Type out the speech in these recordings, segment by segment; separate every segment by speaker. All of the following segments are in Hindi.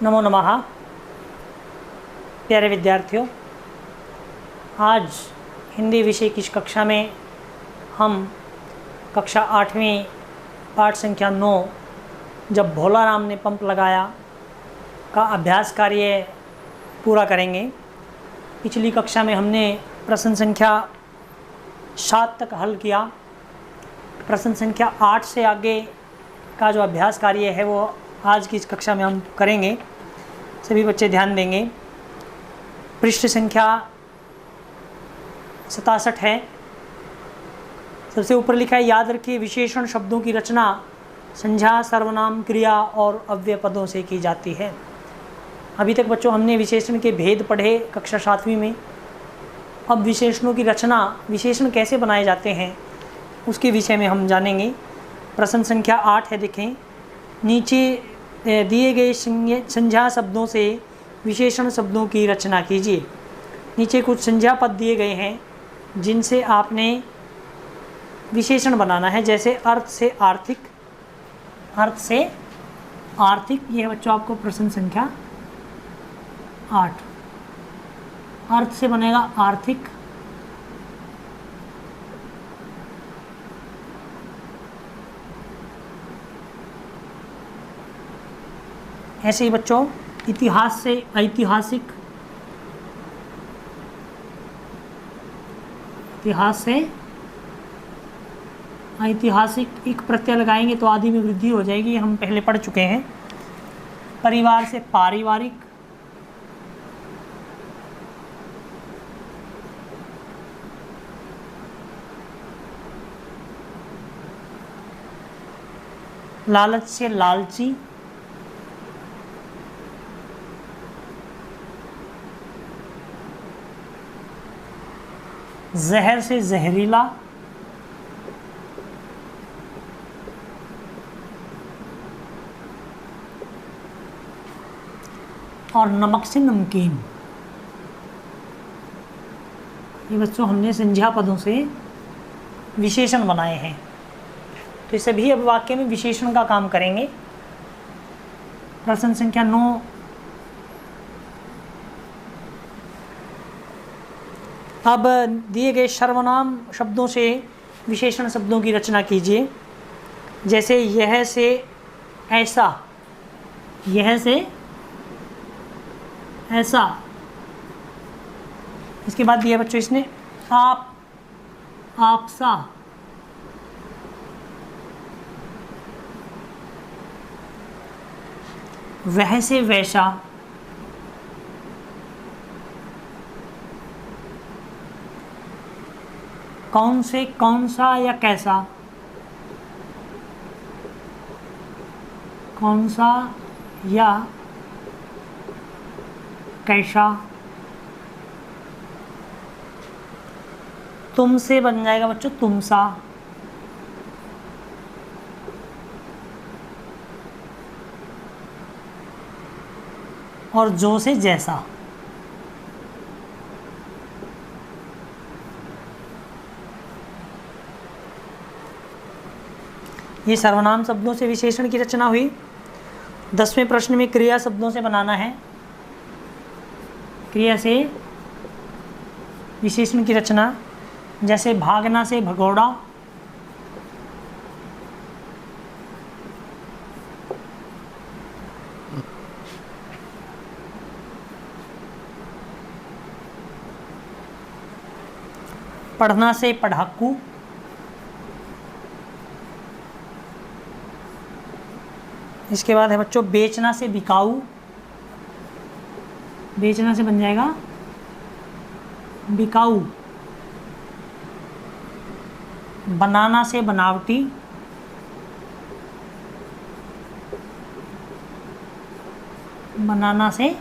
Speaker 1: नमो नमः। प्यारे विद्यार्थियों, आज हिंदी विषय की इस कक्षा में हम कक्षा 8वीं पाठ संख्या 9 जब भोला राम ने पंप लगाया का अभ्यास कार्य पूरा करेंगे। पिछली कक्षा में हमने प्रश्न संख्या 7 तक हल किया। प्रश्न संख्या 8 से आगे का जो अभ्यास कार्य है वो आज की इस कक्षा में हम करेंगे। सभी बच्चे ध्यान देंगे। पृष्ठ संख्या 67 है। सबसे ऊपर लिखा है, याद रखिए विशेषण शब्दों की रचना संज्ञा, सर्वनाम, क्रिया और अव्यय पदों से की जाती है। अभी तक बच्चों हमने विशेषण के भेद पढ़े कक्षा 7वीं में। अब विशेषणों की रचना, विशेषण कैसे बनाए जाते हैं उसके विषय में हम जानेंगे। प्रश्न संख्या 8 है, देखें। नीचे दिए गए संज्ञा शब्दों से विशेषण शब्दों की रचना कीजिए। नीचे कुछ संज्ञा पद दिए गए हैं जिनसे आपने विशेषण बनाना है, जैसे अर्थ से आर्थिक, अर्थ से आर्थिक। ये है बच्चों आपको प्रश्न संख्या 8। अर्थ से बनेगा आर्थिक, ऐसे ही बच्चों इतिहास से ऐतिहासिक, इतिहास से ऐतिहासिक एक प्रत्यय लगाएंगे तो आदि में वृद्धि हो जाएगी, हम पहले पढ़ चुके हैं। परिवार से पारिवारिक, लालच से लालची, जहर से जहरीला, और नमक से नमकीन। ये बच्चों हमने संज्ञा पदों से विशेषण बनाए हैं। तो ये सभी अब वाक्य में विशेषण का काम करेंगे। प्रश्न संख्या 9, अब दिए गए सर्वनाम शब्दों से विशेषण शब्दों की रचना कीजिए। जैसे यह से ऐसा, यह से ऐसा। इसके बाद दिया बच्चों इसने आप, आपसा, वह से वैसा, कौन से कौन सा या कैसा, कौन सा या कैसा। तुमसे बन जाएगा बच्चों तुमसा, और जो से जैसा। ये सर्वनाम शब्दों से विशेषण की रचना हुई। 10वें प्रश्न में क्रिया शब्दों से बनाना है। क्रिया से विशेषण की रचना, जैसे भागना से भगोड़ा, पढ़ना से पढ़ाकू, इसके बाद है बच्चों बेचना से बिकाऊ, बेचना से बन जाएगा बिकाऊ। बनाना से बनावटी, बनाना से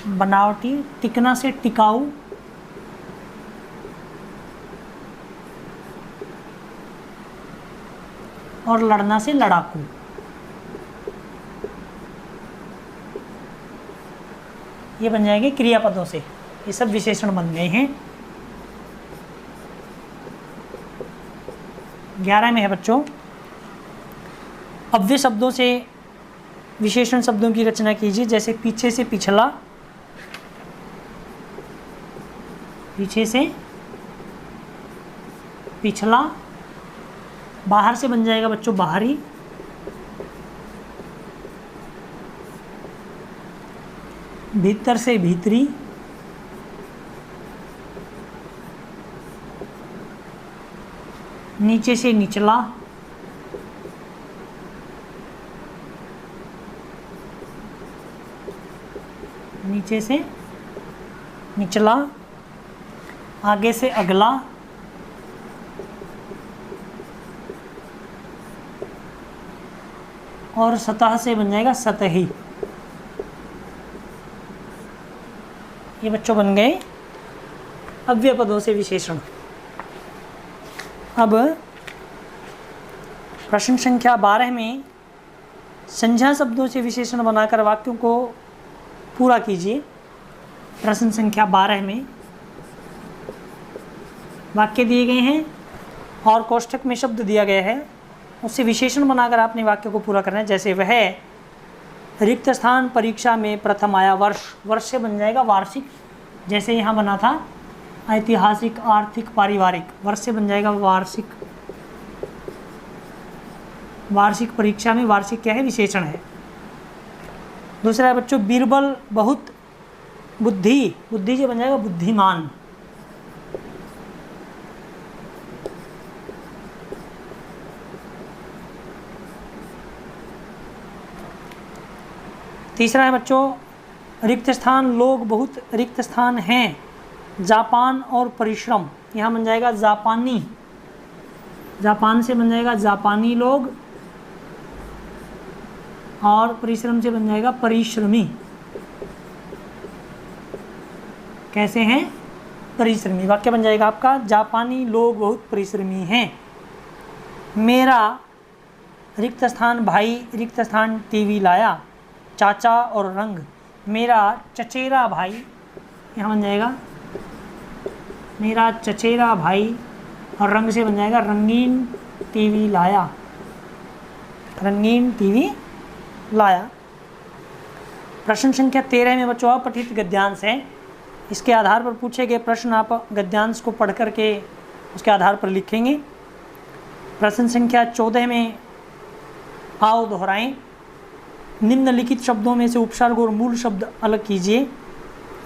Speaker 1: बनावटी। टिकना से टिकाऊ, और लड़ना से लड़ाकू। ये बन जाएंगे क्रियापदों से। ये सब विशेषण बन गए हैं। 11 में है बच्चों, अव्यय शब्दों से विशेषण शब्दों की रचना कीजिए। जैसे पीछे से पिछला, पीछे से पिछला, बाहर से बन जाएगा बच्चों बाहरी, भीतर से भीतरी, नीचे से निचला, नीचे से निचला, आगे से अगला, और सतह से बन जाएगा सतही। ये बच्चों बन गए अव्यय पदों से विशेषण। अब प्रश्न संख्या 12 में संज्ञा शब्दों से विशेषण बनाकर वाक्यों को पूरा कीजिए। प्रश्न संख्या 12 में वाक्य दिए गए हैं और कोष्ठक में शब्द दिया गया है, उससे विशेषण बनाकर आपने वाक्य को पूरा करना है। जैसे वह रिक्त स्थान परीक्षा में प्रथम आया, वर्ष, वर्ष से बन जाएगा वार्षिक। जैसे यहाँ बना था ऐतिहासिक, आर्थिक, पारिवारिक, वर्ष से बन जाएगा वार्षिक। वार्षिक परीक्षा में वार्षिक क्या है? विशेषण है। दूसरा है बच्चों बीरबल बहुत बुद्धि, बुद्धि से बन जाएगा बुद्धिमान। तीसरा है बच्चों रिक्त स्थान, लोग बहुत रिक्त स्थान हैं। जापान और परिश्रम, यहाँ बन जाएगा जापानी, जापान से बन जाएगा जापानी लोग, और परिश्रम से बन जाएगा परिश्रमी। कैसे हैं? परिश्रमी। वाक्य बन जाएगा आपका जापानी लोग बहुत परिश्रमी हैं। मेरा रिक्त स्थान भाई रिक्त स्थान टीवी लाया। चाचा और रंग, मेरा चचेरा भाई, यहाँ बन जाएगा मेरा चचेरा भाई, और रंग से बन जाएगा रंगीन टीवी लाया, रंगीन टीवी लाया। प्रश्न संख्या 13 में बच्चों अपठित गद्यांश है। इसके आधार पर पूछे गए प्रश्न आप गद्यांश को पढ़ करके उसके आधार पर लिखेंगे। प्रश्न संख्या 14 में आओ दोहराएं। निम्नलिखित शब्दों में से उपसर्ग और मूल शब्द अलग कीजिए।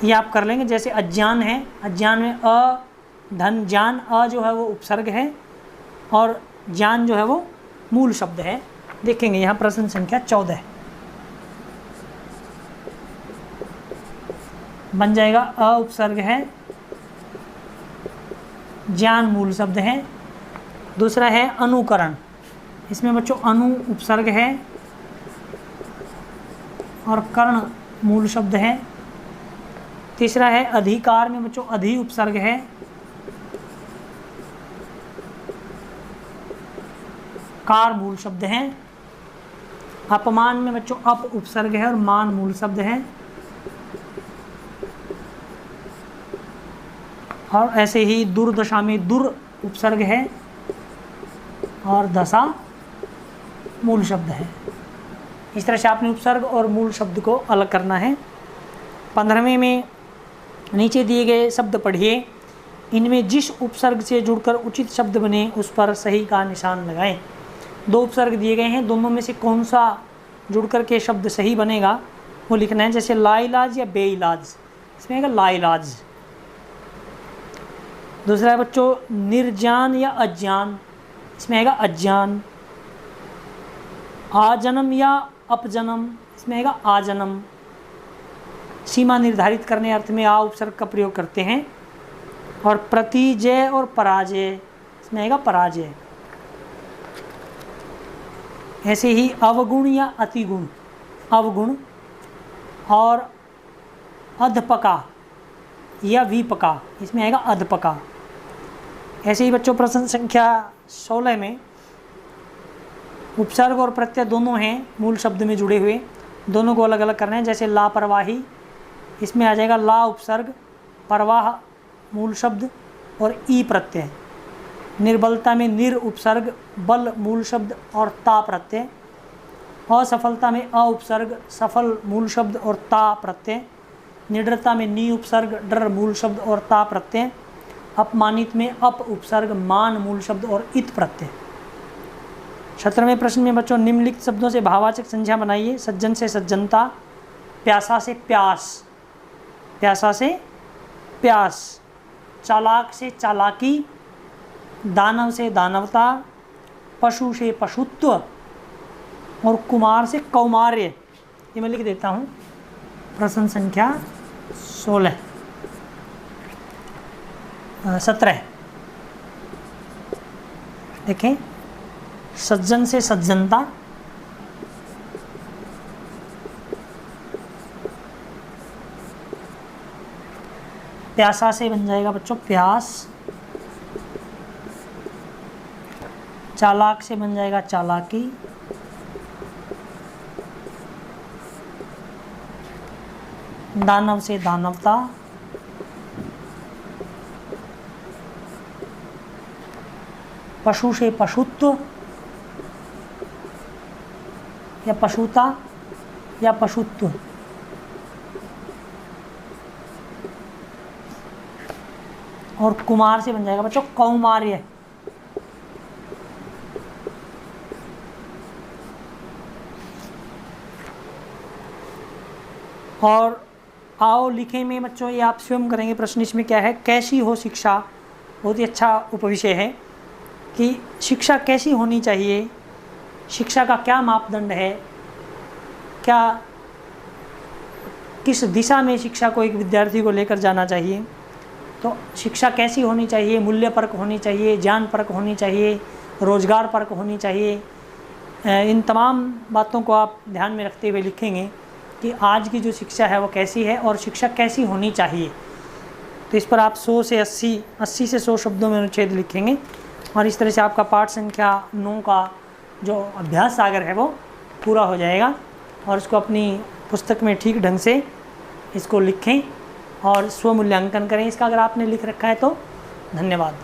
Speaker 1: ये आप कर लेंगे। जैसे अज्ञान है, अज्ञान में अ, धन, ज्ञान, अ जो है वो उपसर्ग है और ज्ञान जो है वो मूल शब्द है। देखेंगे यहाँ प्रश्न संख्या 14 बन जाएगा अ उपसर्ग है, ज्ञान मूल शब्द है। दूसरा है अनुकरण, इसमें बच्चों अनु उपसर्ग है और कर्ण मूल शब्द है। तीसरा है अधिकार, में बच्चों अधि उपसर्ग है, कार मूल शब्द है। अपमान में बच्चों अप उपसर्ग है और मान मूल शब्द है। और ऐसे ही दुर्दशा में दुर उपसर्ग है और दशा मूल शब्द है। इस तरह से आपने उपसर्ग और मूल शब्द को अलग करना है। 15वें में नीचे दिए गए शब्द पढ़िए। इनमें जिस उपसर्ग से जुड़कर उचित शब्द बने उस पर सही का निशान लगाएं। 2 उपसर्ग दिए गए हैं, दोनों में से कौन सा जुड़कर के शब्द सही बनेगा वो लिखना है। जैसे लाइलाज या बेइलाज, इसमें आएगा लाइलाज। दूसरा है बच्चों निर्जान या अज्ञान, इसमें आएगा अज्ञान। आजन्म या अपजन्म, इसमें आएगा आजन्म। सीमा निर्धारित करने अर्थ में आ उपसर्ग का प्रयोग करते हैं। और प्रतिजय और पराजय, इसमें आएगा पराजय। ऐसे ही अवगुण या अतिगुण, अवगुण। और अधपका या विपका, इसमें आएगा अधपका। ऐसे ही बच्चों प्रश्न संख्या 16 में उपसर्ग और प्रत्यय दोनों हैं मूल शब्द में जुड़े हुए, दोनों को अलग अलग करना है। जैसे लापरवाही, इसमें आ जाएगा ला उपसर्ग, परवाह मूल शब्द और ई प्रत्यय। निर्बलता में निर उपसर्ग, बल मूल शब्द और ता प्रत्यय। असफलता में अ उपसर्ग, सफल मूल शब्द और ता प्रत्यय। निडरता में नी उपसर्ग, डर मूल शब्द और ता प्रत्यय। अपमानित में अप उपसर्ग, मान मूल शब्द और इत प्रत्यय। 17वें प्रश्न में बच्चों निम्नलिखित शब्दों से भाववाचक संज्ञा बनाइए। सज्जन से सज्जनता, प्यासा से प्यास, प्यासा से प्यास, चालाक से चालाकी, दानव से दानवता, पशु से पशुत्व और कुमार से कौमार्य। ये मैं लिख देता हूँ। प्रश्न संख्या 17 देखें। सज्जन से सज्जनता, प्यासा से बन जाएगा बच्चों प्यास, चालाक से बन जाएगा चालाकी, दानव से दानवता, पशु से पशुत्व या पशुता या पशुत्व, और कुमार से बन जाएगा बच्चों कौमार्य। और आओ लिखे में बच्चों ये आप स्वयं करेंगे। प्रश्न इसमें क्या है, कैसी हो शिक्षा। बहुत ही अच्छा उपविषय है कि शिक्षा कैसी होनी चाहिए, शिक्षा का क्या मापदंड है, क्या किस दिशा में शिक्षा को एक विद्यार्थी को लेकर जाना चाहिए। तो शिक्षा कैसी होनी चाहिए, मूल्यपरक होनी चाहिए, ज्ञानपरक होनी चाहिए, रोजगारपरक होनी चाहिए। इन तमाम बातों को आप ध्यान में रखते हुए लिखेंगे कि आज की जो शिक्षा है वो कैसी है और शिक्षा कैसी होनी चाहिए। तो इस पर आप 100 से 80 से 100 शब्दों में अनुच्छेद लिखेंगे और इस तरह से आपका पाठ संख्या 9 का जो अभ्यास सागर है वो पूरा हो जाएगा। और इसको अपनी पुस्तक में ठीक ढंग से इसको लिखें और स्वमूल्यांकन करें इसका। अगर आपने लिख रखा है तो धन्यवाद।